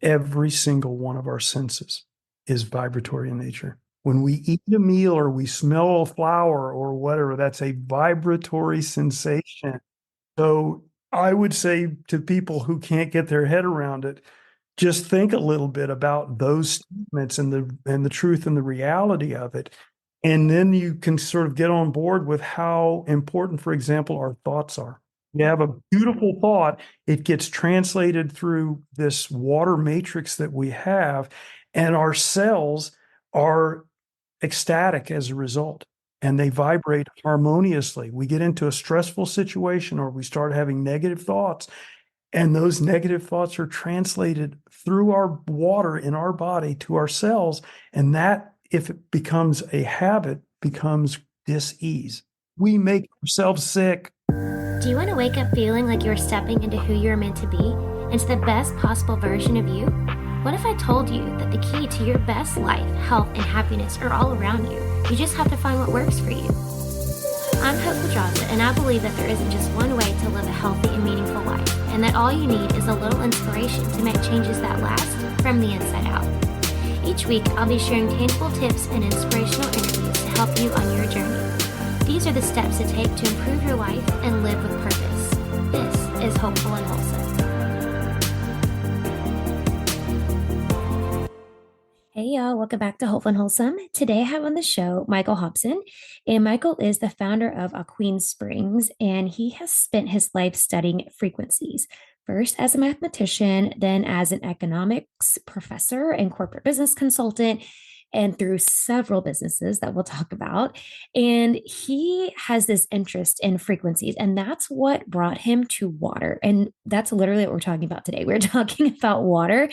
Every single one of our senses is vibratory in nature. When we eat a meal or we smell a flower or whatever, that's a vibratory sensation. So I would say to people who can't get their head around it, just think a little bit about those statements and the truth and the reality of it. And then you can sort of get on board with how important, for example, our thoughts are. You have a beautiful thought, it gets translated through this water matrix that we have, and our cells are ecstatic as a result, and they vibrate harmoniously. We get into a stressful situation or we start having negative thoughts, and those negative thoughts are translated through our water in our body to our cells. And that, if it becomes a habit, becomes dis-ease. We make ourselves sick. Do you want to wake up feeling like you're stepping into who you're meant to be, into the best possible version of you? What if I told you that the key to your best life, health, and happiness are all around you? You just have to find what works for you. I'm Hopeful Jasa, and I believe that there isn't just one way to live a healthy and meaningful life, and that all you need is a little inspiration to make changes that last from the inside out. Each week, I'll be sharing tangible tips and inspirational interviews to help you on your journey. These are the steps to take to improve your life and live with purpose. This is Hopeful and Wholesome. Hey y'all, welcome back to Hopeful and Wholesome. Today I have on the show Michael Hobson, and Michael is the founder of Aquene Springs, and he has spent his life studying frequencies. First as a mathematician, then as an economics professor and corporate business consultant, and through several businesses that we'll talk about. And he has this interest in frequencies, and that's what brought him to water. And that's literally what we're talking about today. We're talking about water,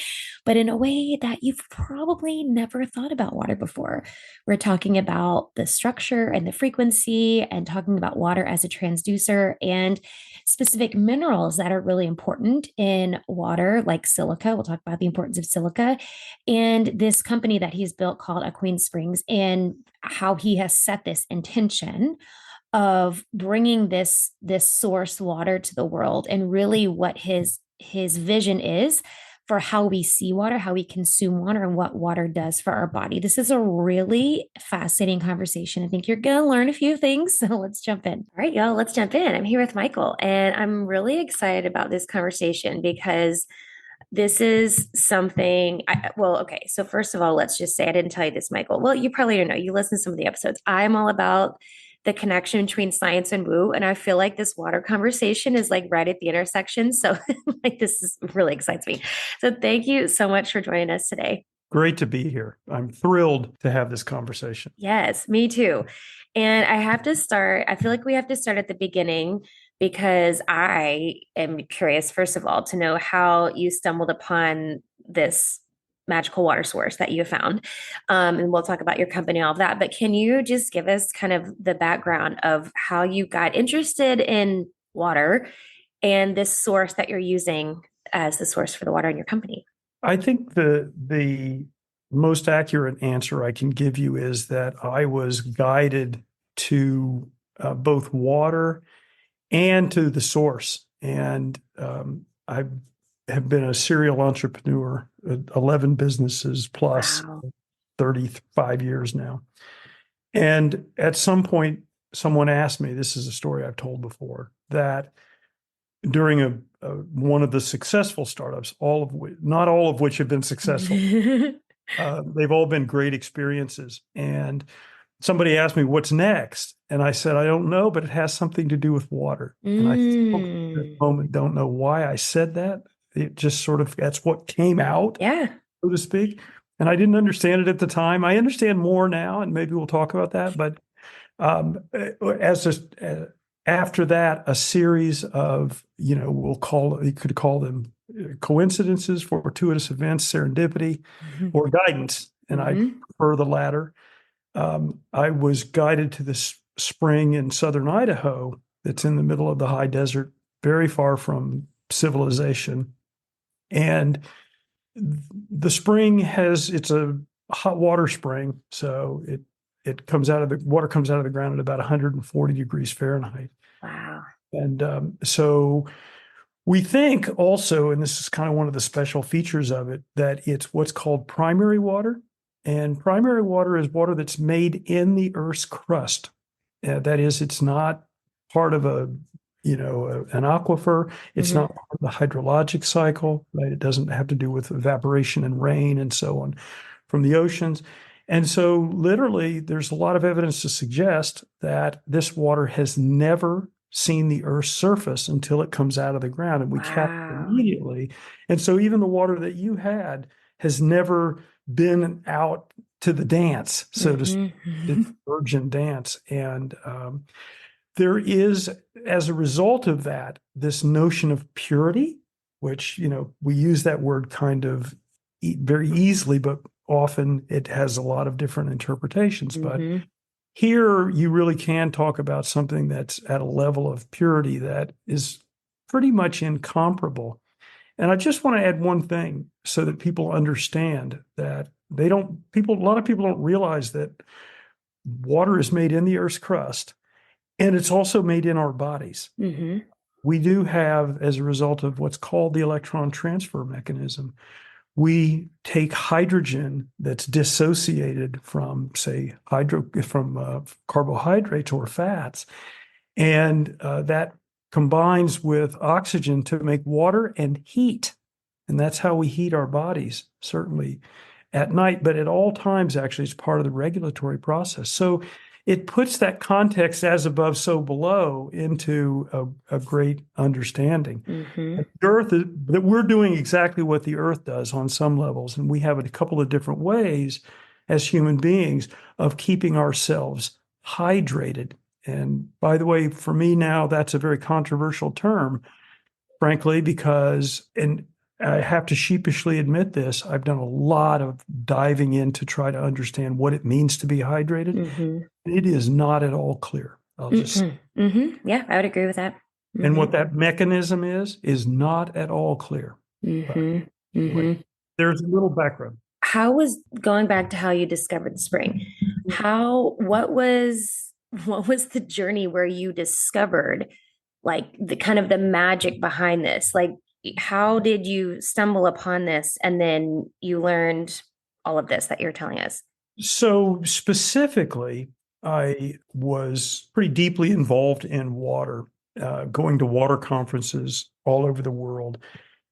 but in a way that you've probably never thought about water before. We're talking about the structure and the frequency, and talking about water as a transducer and specific minerals that are really important in water, like silica. We'll talk about the importance of silica, and this company that he's built called Aquene Springs, and how he has set this intention of bringing this source water to the world, and really what his vision is for how we see water, how we consume water, and what water does for our body. This is a really fascinating conversation. I think you're going to learn a few things. So let's jump in. All right, y'all, let's jump in. I'm here with Michael, and I'm really excited about this conversation because this is something okay. So first of all, let's just say I didn't tell you this, Michael. Well, you probably don't know. You listen to some of the episodes. I'm all about the connection between science and woo. And I feel like this water conversation is like right at the intersection. So like this is really excites me. So thank you so much for joining us today. Great to be here. I'm thrilled to have this conversation. Yes, me too. And I feel like we have to start at the beginning, because I am curious, first of all, to know how you stumbled upon this magical water source that you found. And we'll talk about your company, all of that. But can you just give us kind of the background of how you got interested in water and this source that you're using as the source for the water in your company? I think the most accurate answer I can give you is that I was guided to both water and to the source. And I have been a serial entrepreneur, 11 businesses plus, Wow. 35 years now. And at some point, someone asked me, this is a story I've told before, that during one of the successful startups, not all of which have been successful, they've all been great experiences. And somebody asked me, what's next? And I said, I don't know, but it has something to do with water. And I still, at this moment, don't know why I said that. It just sort of, that's what came out, Yeah. so to speak. And I didn't understand it at the time. I understand more now, and maybe we'll talk about that. But after that, a series of, you could call them coincidences, fortuitous events, serendipity, or guidance. And I prefer the latter. I was guided to this spring in southern Idaho that's in the middle of the high desert, very far from civilization. And the spring it's a hot water spring. So water comes out of the ground at about 140 degrees Fahrenheit. Wow. And so We think also, and this is kind of one of the special features of it, that it's what's called primary water. And primary water is water that's made in the Earth's crust. That is, it's not part of an aquifer. It's Hmm. not part of the hydrologic cycle, right? It doesn't have to do with evaporation and rain and so on from the oceans. And so, literally, there's a lot of evidence to suggest that this water has never seen the Earth's surface until it comes out of the ground, and we capture it Wow. immediately. And so, even the water that you had has never been out to the dance, so to speak, Hmm. the virgin dance. And there is, as a result of that, this notion of purity, which, we use that word kind of very easily, but often it has a lot of different interpretations. But Hmm. here you really can talk about something that's at a level of purity that is pretty much incomparable. And I just want to add one thing so that people understand that a lot of people don't realize that water is made in the Earth's crust and it's also made in our bodies. Hmm. We do have, as a result of what's called the electron transfer mechanism, we take hydrogen that's dissociated from, say, carbohydrates or fats, and that combines with oxygen to make water and heat. And that's how we heat our bodies, certainly at night, but at all times, actually, it's part of the regulatory process. So it puts that context as above, so below into a great understanding. Hmm. The Earth is, that we're doing exactly what the Earth does on some levels, and we have a couple of different ways as human beings of keeping ourselves hydrated. And by the way, for me now, that's a very controversial term, frankly, because, and I have to sheepishly admit this, I've done a lot of diving in to try to understand what it means to be hydrated. Hmm. It is not at all clear. Hmm. Hmm. Yeah, I would agree with that. And Hmm. what that mechanism is not at all clear. But Hmm. anyway, Hmm. there's a little background. How was going back to how you discovered the spring? What was the journey where you discovered like the kind of the magic behind this? Like how did you stumble upon this and then you learned all of this that you're telling us? So specifically, I was pretty deeply involved in water, going to water conferences all over the world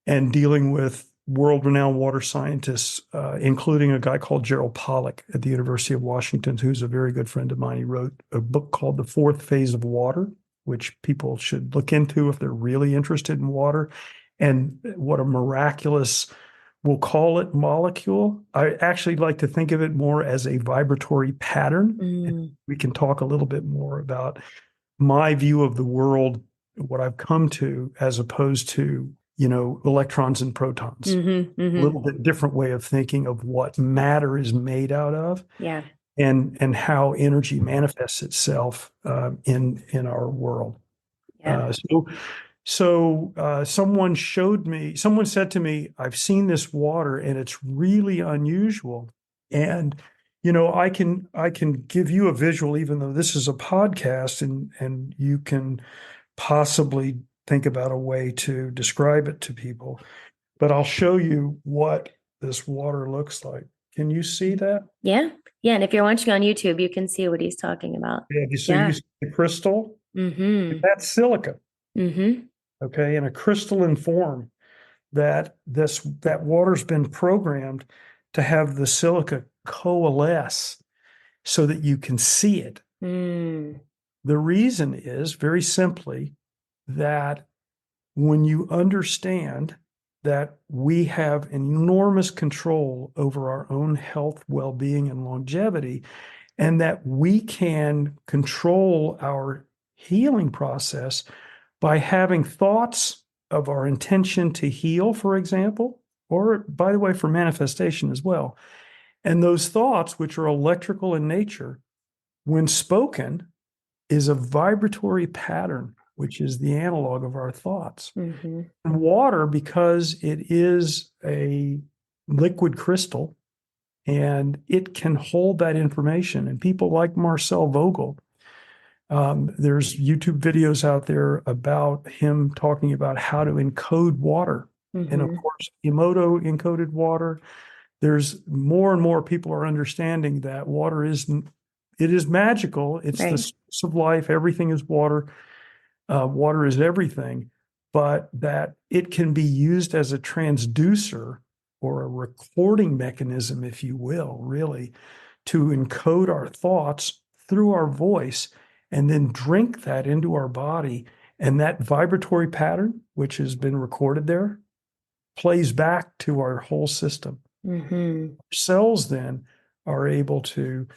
and dealing with world-renowned water scientists, including a guy called Gerald Pollack at the University of Washington, who's a very good friend of mine. He wrote a book called The Fourth Phase of Water, which people should look into if they're really interested in water and what a miraculous, we'll call it, molecule. I actually like to think of it more as a vibratory pattern. Mm, We can talk a little bit more about my view of the world, what I've come to, as opposed to, electrons and protons. hmm. A Hmm. little bit different way of thinking of what matter is made out of Yeah. and how energy manifests itself in our world. Yeah. Someone said to me, I've seen this water and it's really unusual. And, I can give you a visual, even though this is a podcast, and you can possibly think about a way to describe it to people, but I'll show you what this water looks like. Can you see that? Yeah. Yeah. And if you're watching on YouTube, you can see what he's talking about. Yeah, so you Yeah. see the crystal? Hmm. That's silica, Hmm. okay, in a crystalline form. That water's been programmed to have the silica coalesce so that you can see it. Mm. The reason is very simply that when you understand that we have enormous control over our own health, well-being, and longevity, and that we can control our healing process by having thoughts of our intention to heal, for example, or by the way, for manifestation as well. And those thoughts, which are electrical in nature, when spoken, is a vibratory pattern, which is the analog of our thoughts. Hmm. And water, because it is a liquid crystal and it can hold that information. And people like Marcel Vogel There's YouTube videos out there about him talking about how to encode water. And of Hmm. course, Emoto encoded water. There's more and more people are understanding that water it is magical. It's the Right. source of life. Everything is water. Water is everything, but that it can be used as a transducer or a recording mechanism, if you will, really, to encode our thoughts through our voice and then drink that into our body. And that vibratory pattern, which has been recorded there, plays back to our whole system. Hmm. Cells then are able to,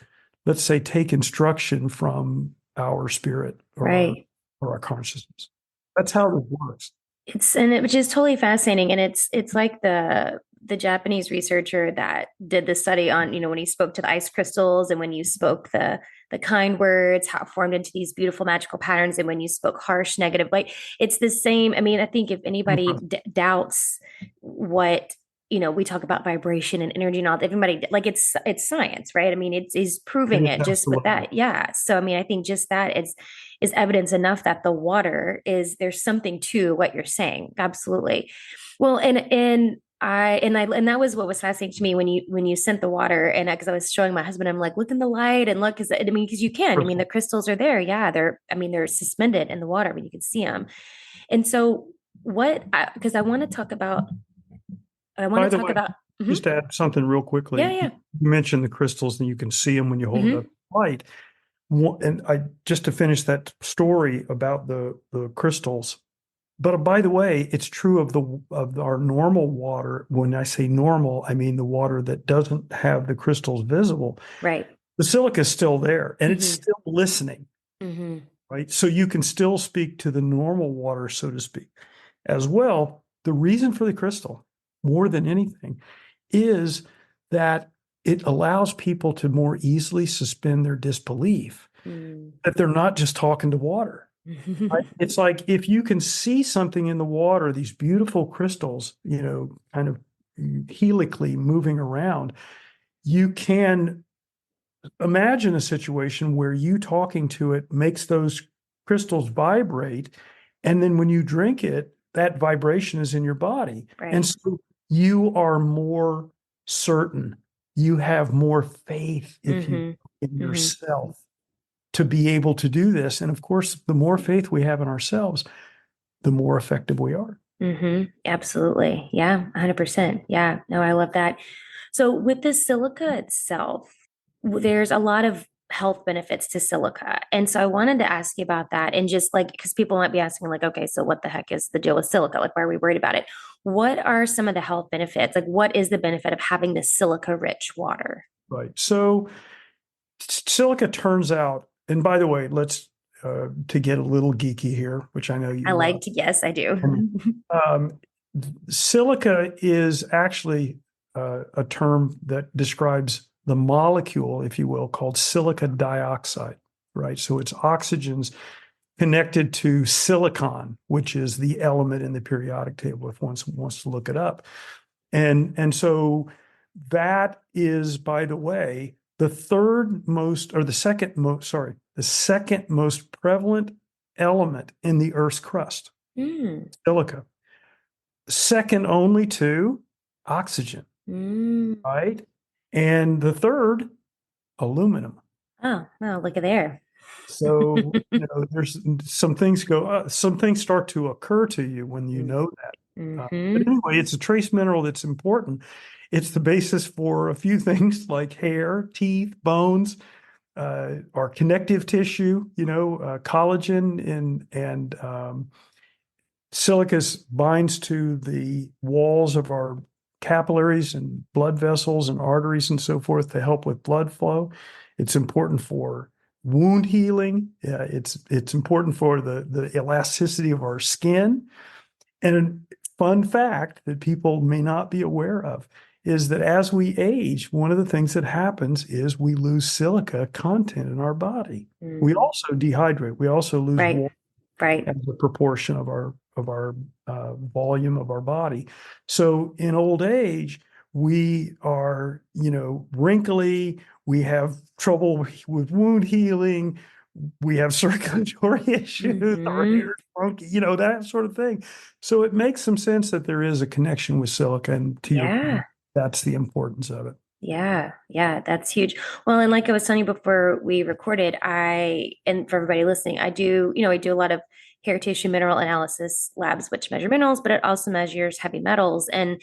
let's say, take instruction from our spirit Right. or our consciousness. That's how it works. Which is totally fascinating, and it's like the Japanese researcher that did the study on, when he spoke to the ice crystals, and when you spoke the kind words, how it formed into these beautiful magical patterns, and when you spoke harsh negative, like it's the same. I mean, I think if anybody doubts what, we talk about vibration and energy and all, everybody, like, it's science, right? I mean, it's proving it just with Absolutely. that. Yeah. So I mean, I think just that is evidence enough that the water there's something to what you're saying. Absolutely. Well, and that was what was fascinating to me when you sent the water, and because I was showing my husband, I'm like, look in the light and look, because I mean, because you can, I mean, the crystals are there. Yeah, they're suspended in the water. I mean, you can see them. And so because I want By to the talk way, about. Mhm. just add something real Yeah, quickly. You yeah. mentioned the crystals and you can see them when you hold it up Hmm. to the light. And I just to finish that story about the crystals. But by the way, it's true of our normal water. When I say normal, I mean the water that doesn't have the crystals visible. Right. The silica is still there and it's Hmm. still listening, Hmm. right? So you can still speak to the normal water, so to speak. As well, the reason for the crystal, more than anything, is that it allows people to more easily suspend their disbelief that they're not just talking to water. Right? Mm. It's like if you can see something in the water, these beautiful crystals, kind of helically moving around, you can imagine a situation where you talking to it makes those crystals vibrate. And then when you drink it, that vibration is in your body. And Right. so you are more certain. You have more faith, if you Hmm. in Hmm. yourself to be able to do this. And of course, the more faith we have in ourselves, the more effective we are. Hmm. Absolutely. Yeah, 100%. Yeah. No, I love that. So with the silica itself, there's a lot of health benefits to silica. And so I wanted to ask you about that, and just like, because people might be asking, like, okay, so what the heck is the deal with silica? Like, why are we worried about it? What are some of the health benefits? Like, what is the benefit of having this silica rich water? Right. So silica turns out, and by the way, let's to get a little geeky here, which I know I you love. like to, yes, I do. And, um, silica is actually a term that describes the molecule, if you will, called silica dioxide, right? So it's oxygens connected to silicon, which is the element in the periodic table, if one wants to look it up. And so that is, by the way, the third most, or the second most, sorry, the second most prevalent element in the Earth's crust, Mm, silica. Second only to oxygen, mm. right? And the third, aluminum. Oh, well, look at there. So, there's some things start to occur to you when you know that. But Mm-hmm. anyway, it's a trace mineral that's important. It's the basis for a few things like hair, teeth, bones, our connective tissue, collagen and silica binds to the walls of our capillaries and blood vessels and arteries and so forth to help with blood flow. It's important for wound healing. It's important for the elasticity of our skin. And a fun fact that people may not be aware of is that as we age, one of the things that happens is we lose silica content in our body. We Mm. also dehydrate. We also lose Right, water right. as a proportion of our volume of our body. So in old age, we are, wrinkly. We have trouble with wound healing. we have circulatory issues, our Hmm. hair's funky, that sort of thing. So it makes some sense that there is a connection with silica. And to your point, Yeah. that's the importance of it. Yeah, yeah, that's huge. Well, and like I was telling you before we recorded, and for everybody listening, I do a lot of hair tissue mineral analysis labs, which measure minerals, but it also measures heavy metals and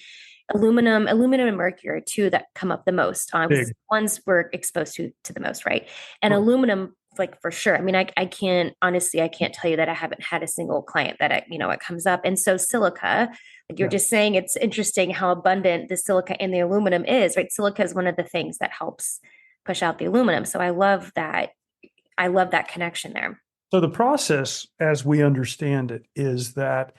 aluminum and mercury are two that come up the most because Big. ones we're exposed to the most, right? And Right. aluminum, like for sure. I mean, I can't honestly, I can't tell you that I haven't had a single client that it comes up. And so silica, like you're Yeah. just saying, it's interesting how abundant the silica and the aluminum is, right? Silica is one of the things that helps push out the aluminum. So I love that. I love that connection there. So the process, as we understand it, is that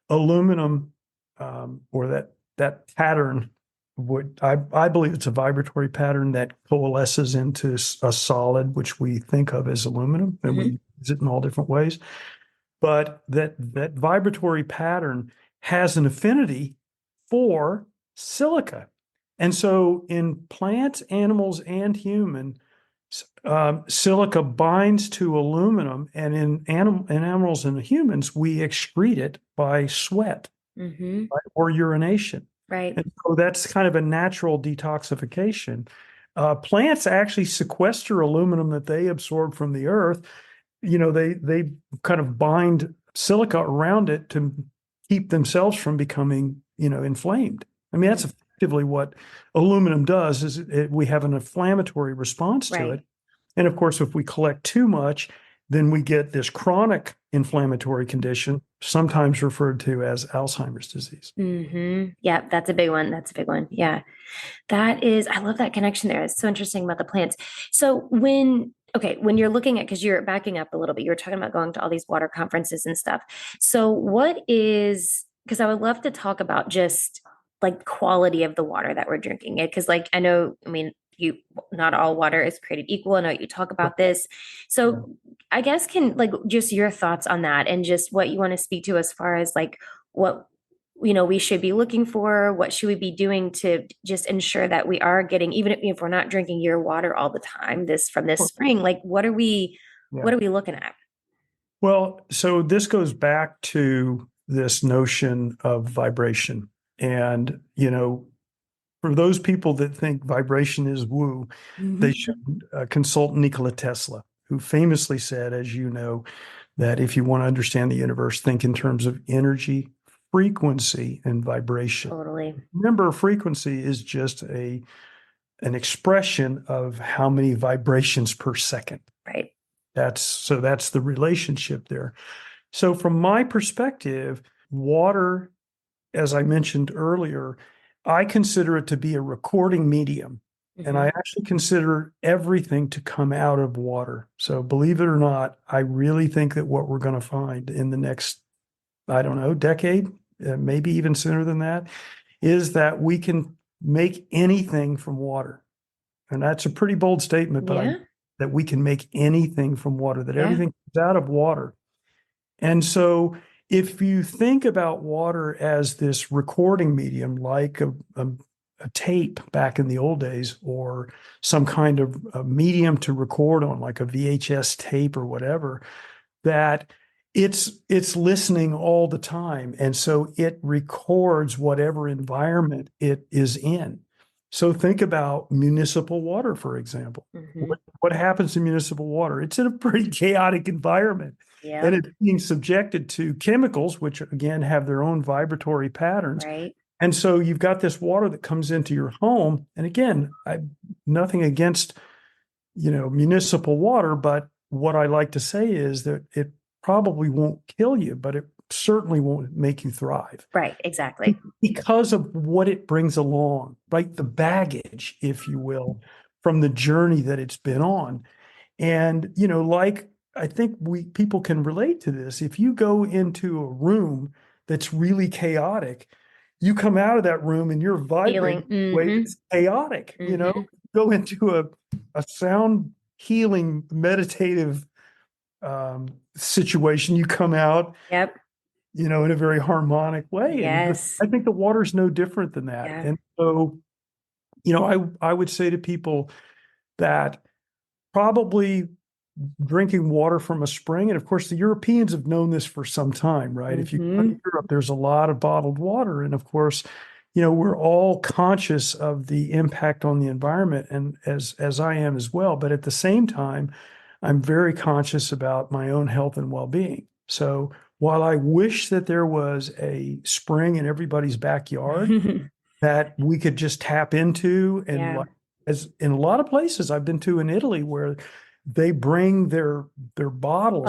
aluminum, or that pattern would I believe it's a vibratory pattern that coalesces into a solid, which we think of as aluminum, and we Hmm. use it in all different ways. But that vibratory pattern has an affinity for silica. And so in plants, animals, and human, silica binds to aluminum, and in animals and humans, we excrete it by sweat, Hmm. right, or urination. Right. And so that's kind of a natural detoxification. Plants actually sequester aluminum that they absorb from the earth. They kind of bind silica around it to keep themselves from becoming, inflamed. I mean, that's Mm. effectively what aluminum does, is we have an inflammatory response to Right. it. And of course, if we collect too much, then we get this chronic inflammatory condition, sometimes referred to as Alzheimer's disease. Yeah, that's a big one. That's a big one. Yeah. I love that connection there. It's so interesting about the plants. So when you're looking at, because you're backing up a little bit, you're talking about going to all these water conferences and stuff. So because I would love to talk about just like quality of the water that we're drinking it. Because like, I know, I mean, not all water is created equal. I know you talk about this. Yeah. So I guess can like just your thoughts on that and just what you want to speak to as far as like what we should be looking for, what should we be doing to just ensure that we are getting, even if we're not drinking your water all the time, this from this spring, like what Yeah. are we looking at? Well, so this goes back to this notion of vibration. And, for those people that think vibration is woo, they should consult Nikola Tesla, who famously said, as you know, that if you want to understand the universe, think in terms of energy, frequency, and vibration. Totally. Remember, frequency is just an expression of how many vibrations per second. Right. That's the relationship there. So from my perspective, water, as I mentioned earlier, I consider it to be a recording medium. And I Hmm. actually consider everything to come out of water. So believe it or not, I really think that what we're going to find in the next, I don't know, decade, maybe even sooner than that, is that we can make anything from water. And that's a pretty bold statement, but Yeah. that we can make anything from water, that Yeah. everything comes out of water. And so if you think about water as this recording medium, like a tape back in the old days, or some kind of a medium to record on, like a VHS tape or whatever, that it's listening all the time. And so it records whatever environment it is in. So think about municipal water, for example. Hmm. What happens to municipal water? It's in a pretty chaotic environment, and Yep. it's being subjected to chemicals, which again have their own vibratory patterns. Right. And so you've got this water that comes into your home. And again, nothing against, municipal water, but what I like to say is that it probably won't kill you, but it certainly won't make you thrive Right. Exactly. because of what it brings along, like the baggage, if you will, from the journey that it's been on. And, like I think people can relate to this. If you go into a room that's really chaotic, you come out of that room and you're Feeling. vibrating in a way Hmm. that's chaotic, Hmm. go into a sound healing meditative situation, you come out, Yep. in a very harmonic way. And Yes. I think the water's no different than that. Yeah. And so, I would say to people that probably drinking water from a spring. And of course, the Europeans have known this for some time, right? If you go Mm-hmm. to Europe, there's a lot of bottled water. And of course, we're all conscious of the impact on the environment, and as I am as well. But at the same time, I'm very conscious about my own health and well-being. So while I wish that there was a spring in everybody's backyard that we could just tap into, and Yeah. like, as in a lot of places I've been to in Italy, where they bring their their Bottles.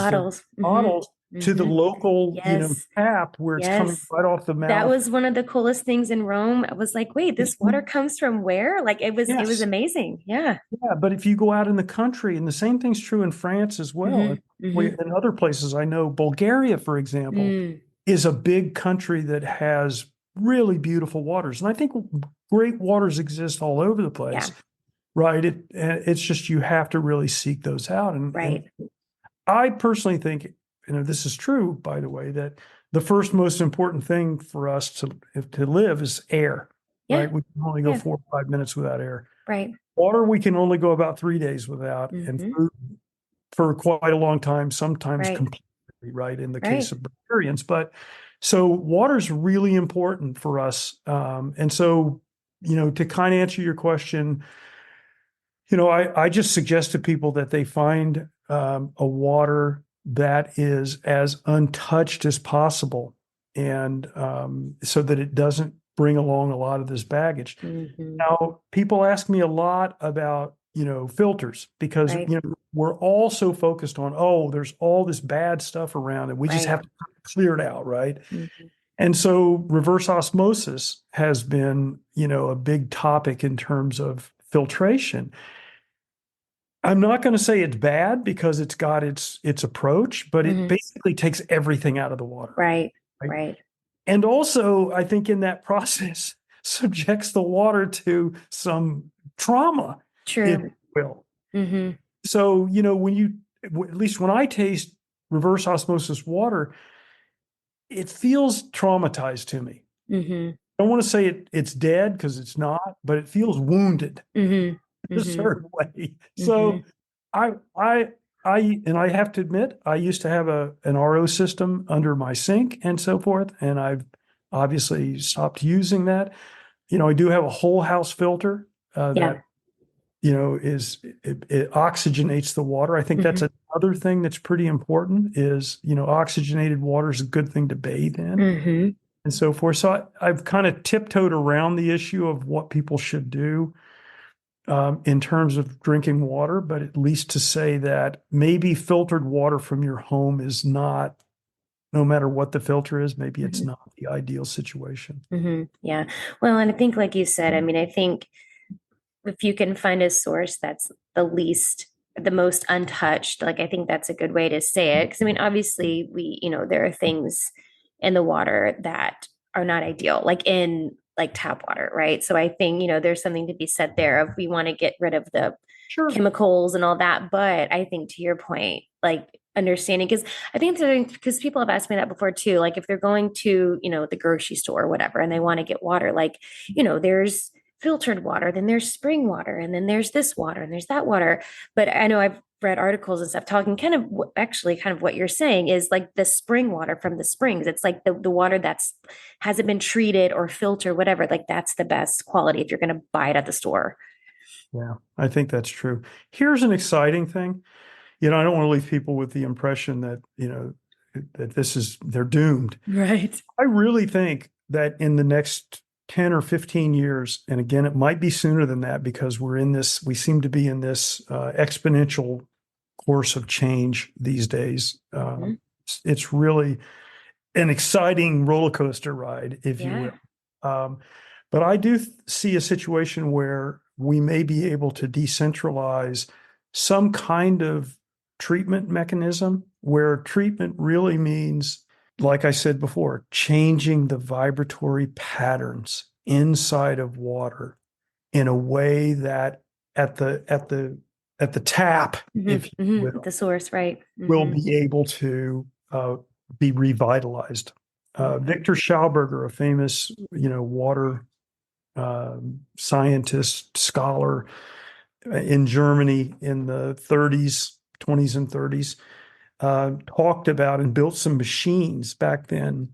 bottles to the Hmm. local, Yes. tap where it's coming Yes. right off the That mouth. was one of the coolest things in Rome. I was like, wait, It's this water comes from where? Like it was yes, amazing. Yeah. yeah. But if you go out in the country, and the same thing's true in France as well, Hmm. and Hmm. in other places, I know Bulgaria, for example, Mm. is a big country that has really beautiful waters, and I think great waters exist all over the place. Yeah. Right. It's just you have to really seek those out. And Right. I personally think, this is true, by the way, that the first most important thing for us to live is air, Yeah. right? We can only go Yeah. 4 or 5 minutes without air. Right. Water, we can only go about 3 days without, and Hmm. food for quite a long time, sometimes Right. completely, right? In the case Right. of barbarians. But so water's really important for us. And so, to kind of answer your question, I just suggest to people that they find a water that is as untouched as possible, and so that it doesn't bring along a lot of this baggage. Hmm. Now, people ask me a lot about, filters, because, Right. we're all so focused on, oh, there's all this bad stuff around, and we just Right. have to clear it out, right? Hmm. And so reverse osmosis has been, a big topic in terms of filtration. I'm not going to say it's bad, because it's got its approach, but it Hmm. basically takes everything out of the water, Right. right? Right. And also, I think in that process, subjects the water to some trauma, if True. you will. Hmm. So, at least when I taste reverse osmosis water, it feels traumatized to me. Hmm. I don't want to say it's dead, because it's not, but it feels wounded Hmm. in a Hmm. certain way. Hmm. So I I and I have to admit, I used to have an RO system under my sink and so forth, and I've obviously stopped using that. I do have a whole house filter Yeah. that is it oxygenates the water. I think that's Hmm. another thing that's pretty important, is oxygenated water is a good thing to bathe in Hmm. and so forth. So I've kind of tiptoed around the issue of what people should do in terms of drinking water, but at least to say that maybe filtered water from your home is not, no matter what the filter is, maybe it's Hmm. not the ideal situation. Yeah. Well, and I think, like you said, I mean, I think if you can find a source that's the most untouched, like I think that's a good way to say it. Because I mean, obviously, there are things in the water that are not ideal, like in like tap water, right? So I think, there's something to be said there of we want to get rid of the Sure. chemicals and all that. But I think to your point, like understanding, because I think because people have asked me that before too, like if they're going to, the grocery store or whatever, and they want to get water, like, there's filtered water, then there's spring water, and then there's this water, and there's that water. But I know I've read articles and stuff talking kind of actually kind of what you're saying is like the spring water from the springs. It's like the water that's hasn't been treated or filtered, whatever. Like that's the best quality if you're going to buy it at the store. Yeah, I think that's true. Here's an exciting thing. I don't want to leave people with the impression that, that they're doomed. Right. I really think that in the next 10 or 15 years, and again, it might be sooner than that, because we seem to be in this exponential course of change these days. Mhm. It's really an exciting roller coaster ride, if you Yeah. will. Um, but I do see a situation where we may be able to decentralize some kind of treatment mechanism, where treatment really means, like I said before, changing the vibratory patterns inside of water in a way that at the tap, Hmm. if you Hmm. will, The source, right? will Hmm. be able to be revitalized. Hmm. Victor Schauberger, a famous, water scientist, scholar in Germany in the 30s, 20s and 30s, talked about and built some machines back then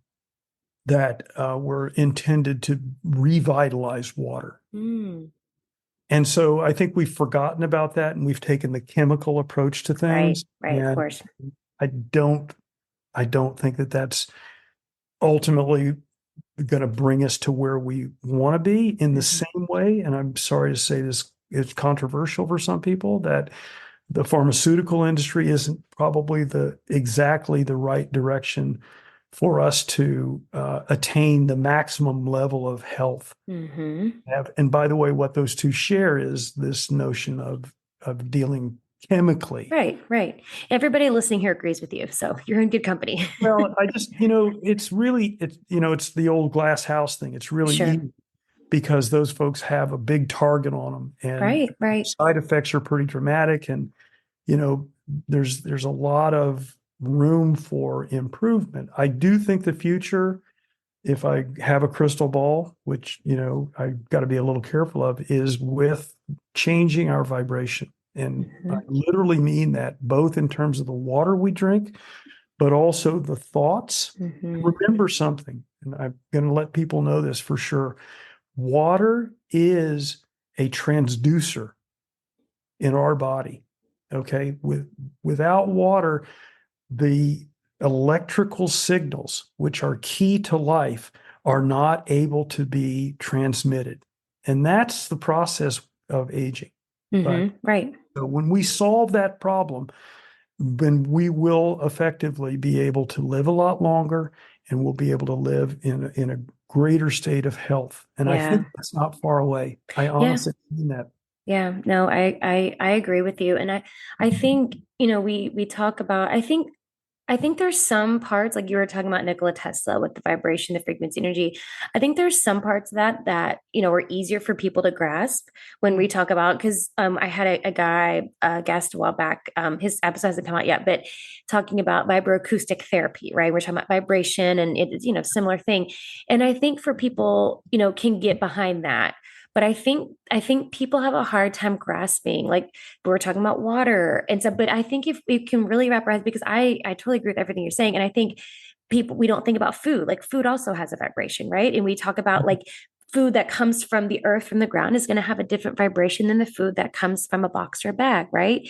that were intended to revitalize water. Mm, And so I think we've forgotten about that and we've taken the chemical approach to right, things. right, of And course. I don't I don't think that that's ultimately going to bring us to where we want to be in the Hmm. same way. And I'm sorry to say this, it's controversial for some people that the pharmaceutical industry isn't probably exactly the right direction for us to attain the maximum level of health. Hmm. And by the way, what those two share is this notion of dealing chemically. Right, right. Everybody listening here agrees with you, so you're in good company. Well, I just, it's the old glass house thing. It's really Sure. easy because those folks have a big target on them and Right, right. side effects are pretty dramatic. And, you know, there's a lot of room for improvement. I do think the future, if I have a crystal ball, which, I've got to be a little careful of, is with changing our vibration. And I Hmm. literally mean that both in terms of the water we drink, but also the thoughts. Hmm. Remember something, and I'm going to let people know this for sure. Water is a transducer in our body. Okay. Without water, the electrical signals, which are key to life, are not able to be transmitted. And that's the process of aging. But Right. so when we solve that problem, then we will effectively be able to live a lot longer and we'll be able to live in a greater state of health. And I Yeah. think that's not far away. I Yeah. honestly mean that. Yeah. No, I agree with you. And I think, we talk about, I think there's some parts, like you were talking about Nikola Tesla with the vibration, the frequency energy. I think there's some parts of that are easier for people to grasp when we talk about, because I had a guy, guest a while back, his episode hasn't come out yet, but talking about vibroacoustic therapy, right? We're talking about vibration and it's, similar thing. And I think for people, can get behind that. But I think people have a hard time grasping, like we were talking about water and stuff. But I think if we can really wrap our heads, because I totally agree with everything you're saying. And I think we don't think about food. Like food also has a vibration, right? And we talk about like food that comes from the earth, from the ground, is going to have a different vibration than the food that comes from a box or a bag, right?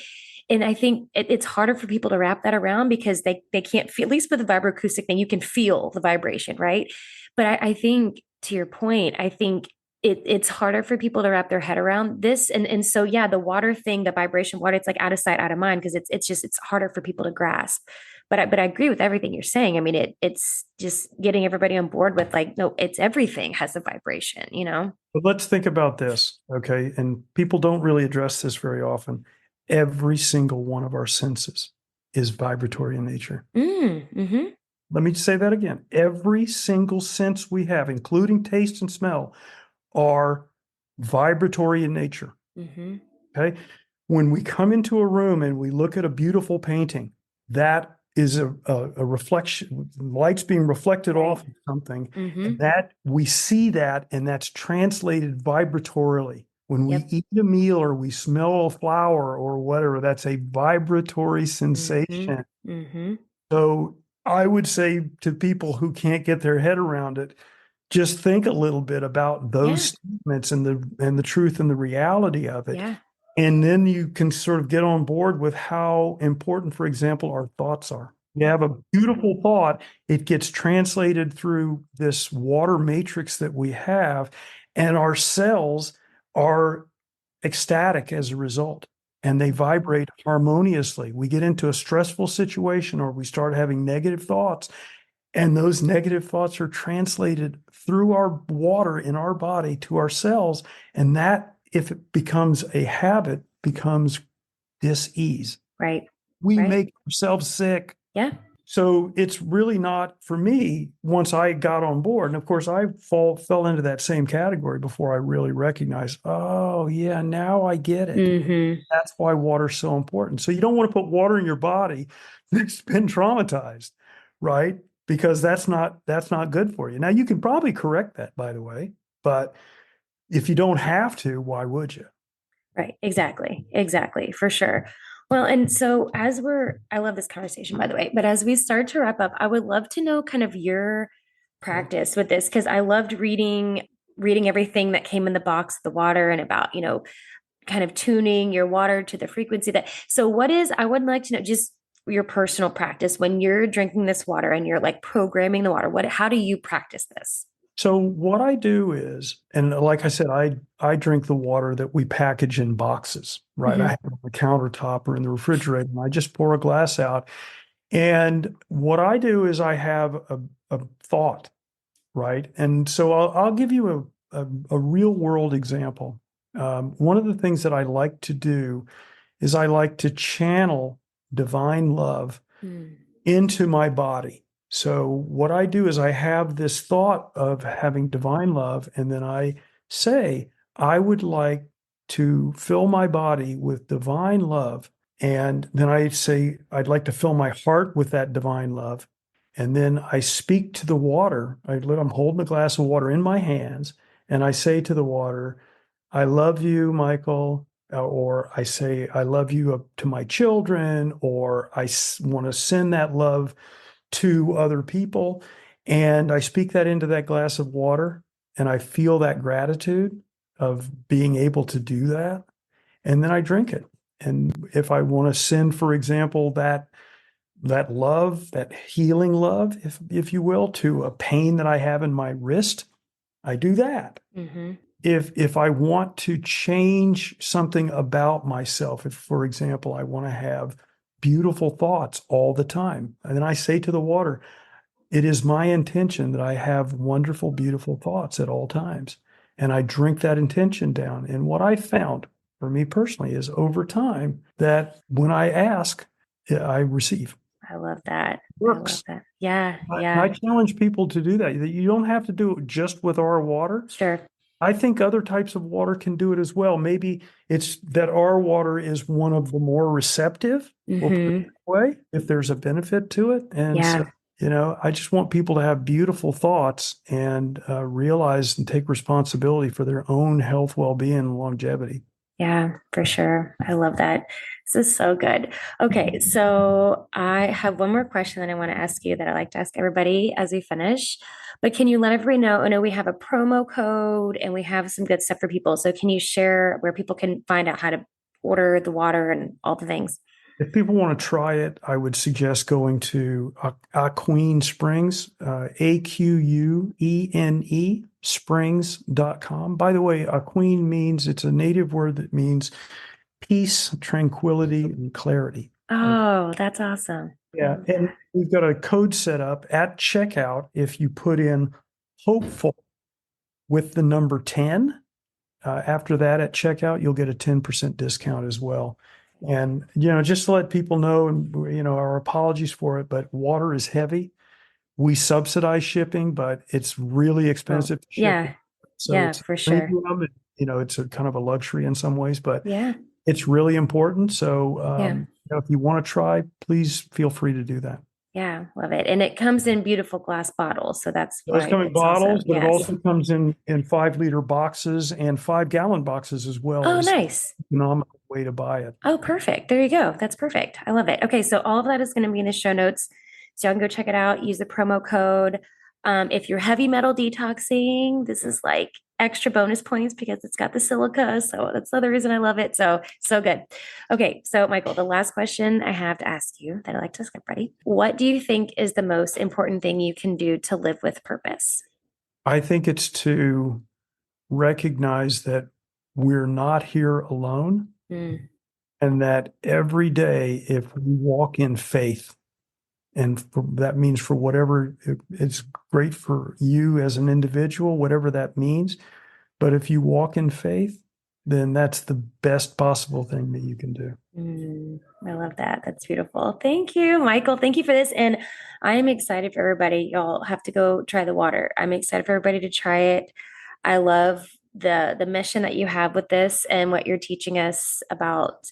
And I think it's harder for people to wrap that around because they can't feel, at least with the vibroacoustic thing, you can feel the vibration, right? But I think to your point, I think it's harder for people to wrap their head around this. And so yeah, the water thing, the vibration water, it's like out of sight, out of mind, because it's harder for people to grasp. But I agree with everything you're saying. I mean, it's just getting everybody on board with like, no, it's everything has a vibration, you know? But let's think about this, okay? And people don't really address this very often. Every single one of our senses is vibratory in nature. Mm-hmm. Let me say that again. Every single sense we have, including taste and smell, are vibratory in nature. Mm-hmm. Okay. When we come into a room and we look at a beautiful painting, that is a reflection, light's being reflected Right. off of something, Mm-hmm. and that we see that, and that's translated vibratorily. When we Yep. eat a meal or we smell a flower or whatever, that's a vibratory Mm-hmm. sensation. Mm-hmm. So I would say to people who can't get their head around it, just think a little bit about those Yeah. statements and the truth and the reality of it. Yeah. And then you can sort of get on board with how important, for example, our thoughts are. You have a beautiful thought, it gets translated through this water matrix that we have, and our cells are ecstatic as a result, and they vibrate harmoniously. We get into a stressful situation or we start having negative thoughts, and those negative thoughts are translated through our water in our body to our cells. And that, if it becomes a habit, becomes dis-ease. Right. We Right. make ourselves sick. Yeah. So it's really not for me once I got on board. And of course, I fell into that same category before I really recognized, oh, yeah, now I get it. Mm-hmm. That's why water's so important. So you don't want to put water in your body that's been traumatized, right? Because that's not good for you. Now you can probably correct that, by the way, but if you don't have to, why would you? Right. Exactly. Exactly. For sure. Well, and so I love this conversation, by the way, but as we start to wrap up, I would love to know kind of your practice with this because I loved reading everything that came in the box of the water and about, kind of tuning your water to the frequency that. So I would like to know just your personal practice when you're drinking this water and you're like programming the water. How do you practice this? So what I do is, and like I said, I drink the water that we package in boxes, right? I Hmm. have it on the countertop or in the refrigerator, and I just pour a glass out. And what I do is I have a thought, right? And so I'll give you a real world example. One of the things that I like to do is I like to channel divine love Mm. into my body. So what I do is I have this thought of having divine love, and then I say, I would like to fill my body with divine love. And then I say, I'd like to fill my heart with that divine love. And then I speak to the water. I'm holding a glass of water in my hands, and I say to the water, I love you, Michael. Or I say, I love you to my children, or I want to send that love to other people. And I speak that into that glass of water, and I feel that gratitude of being able to do that. And then I drink it. And if I want to send, for example, that love, that healing love, if you will, to a pain that I have in my wrist, I do that. Hmm. If I want to change something about myself, if, for example, I want to have beautiful thoughts all the time, and then I say to the water, it is my intention that I have wonderful, beautiful thoughts at all times. And I drink that intention down. And what I found for me personally is over time that when I ask, I receive. I love that. I love Works. that. Yeah, I yeah, challenge people to do that. You don't have to do it just with our water. sure. I think other types of water can do it as well. Maybe it's that our water is one of the more receptive, we'll put it Hmm. that way, if there's a benefit to it. And so, Yeah. I just want people to have beautiful thoughts and realize and take responsibility for their own health, well-being, and longevity. Yeah, for sure. I love that. This is so good. Okay, so I have one more question that I want to ask you that I like to ask everybody as we finish. But can you let everybody know? I know we have a promo code and we have some good stuff for people. So can you share where people can find out how to order the water and all the things? If people want to try it, I would suggest going to Aquene Springs, Aquene Springs.com. By the way, Aquene means it's a native word that means peace, tranquility, and clarity. Okay. Oh, that's awesome. I Yeah. love And that. we've got a code set up at checkout. If you put in hopeful with the number 10, after that at checkout, you'll get a 10% discount as well. And, just to let people know, and, our apologies for it, but water is heavy. We subsidize shipping, but it's really Oh, expensive to ship. yeah. So Yeah, it's a for sure. premium, it's a kind of a luxury in some ways, but Yeah. it's really important. So, Yeah. if you want to try, please feel free to do that. Yeah. Love it. And it comes in beautiful glass bottles. So that's Those why come in it's also, bottles, but it yes. also comes in 5-liter boxes and 5-gallon boxes as well Oh, as an nice. economical way to buy it. Oh, perfect. There you go. That's perfect. I love it. Okay, so all of that is going to be in the show notes. So y'all can go check it out. Use the promo code. If you're heavy metal detoxing, this is like extra bonus points because it's got the silica. So that's the other reason I love it. So, so good. Okay, so Michael, the last question I have to ask you that I like to ask everybody. What do you think is the most important thing you can do to live with purpose? I think it's to recognize that we're not here alone, Mm, and that every day, if we walk in faith, and that means for whatever it's great for you as an individual, whatever that means. But if you walk in faith, then that's the best possible thing that you can do. I love that. That's beautiful. Thank you, Michael. Thank you for this. And I am excited for everybody. Y'all have to go try the water. I'm excited for everybody to try it. I love the mission that you have with this and what you're teaching us about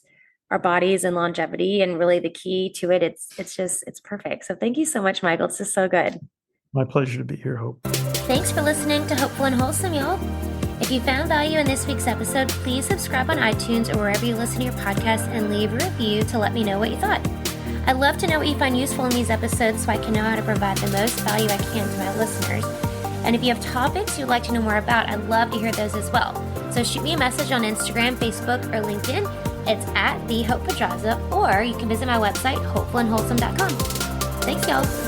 our bodies and longevity and really the key to it. It's perfect. So thank you so much, Michael. This is so good. My pleasure to be here, Hope. Thanks for listening to Hopeful and Wholesome, y'all. If you found value in this week's episode, please subscribe on iTunes or wherever you listen to your podcast and leave a review to let me know what you thought. I'd love to know what you find useful in these episodes so I can know how to provide the most value I can to my listeners. And if you have topics you'd like to know more about, I'd love to hear those as well. So shoot me a message on Instagram, Facebook, or LinkedIn. It's at TheHopePedraza, or you can visit my website, hopefulandwholesome.com. Thanks, y'all.